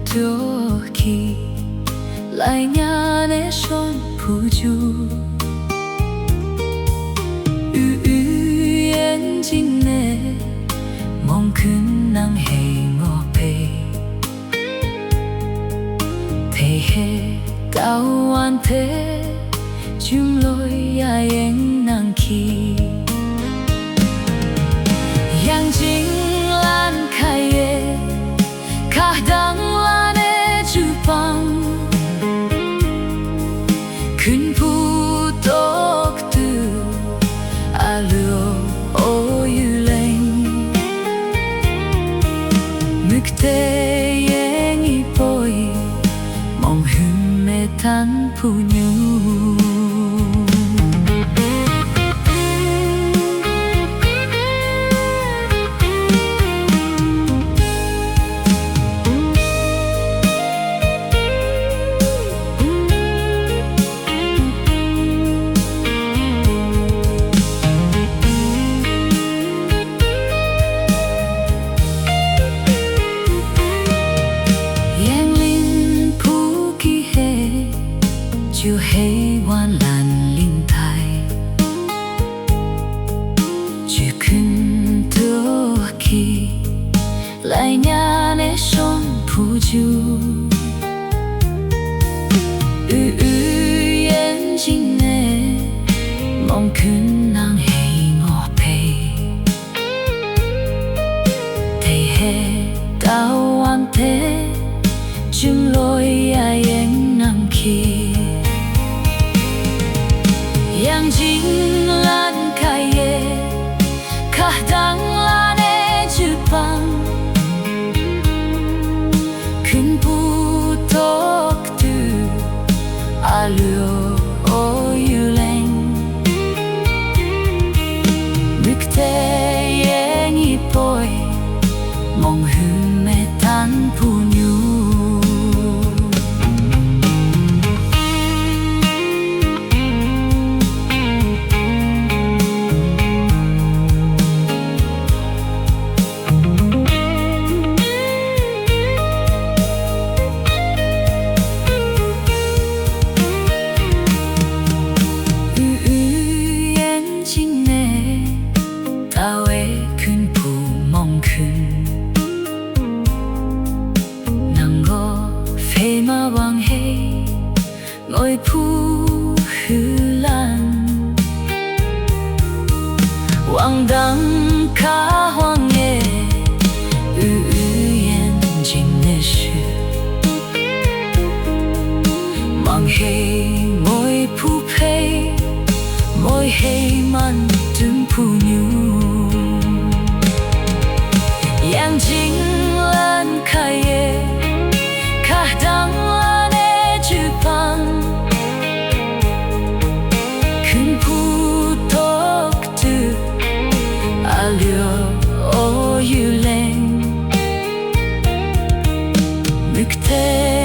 두근두기 lại nhà nè son phù du yên chính nè mong khấn nắng hè ngọ pe thế hệ cao an thế chung lối ya yên nắng khi yang chính lan khai ye cả đắng lan e chupang 큰 부덕들 알로 오율랭 늑대행이 보이 멍흠에 탄 분유 chưa hề hoàn làn linh thai chưa khinh thưa khi lại nhà nè son phù du yên chính nè mong khinh nắng hè ngọ pe thầy hè tao an thế chung lối ai yên nắng khi yang chính lan khai ye cả đắng lan e chupang 큰 부덕들 알려 오율랭 늑대행이 보이 멍흠에 탄 분유 따웨 큰 부멍 큰 난거 페마 왕해 ngồi phu hư lan hoàng đăng cá hoàng nghe yên chính nè sư mang he ngồi phu pe ngồi he man tum phu nhu yang chính lan khai ye cả đắng lan e chupang 큰 부덕들 알려 오율랭 늑대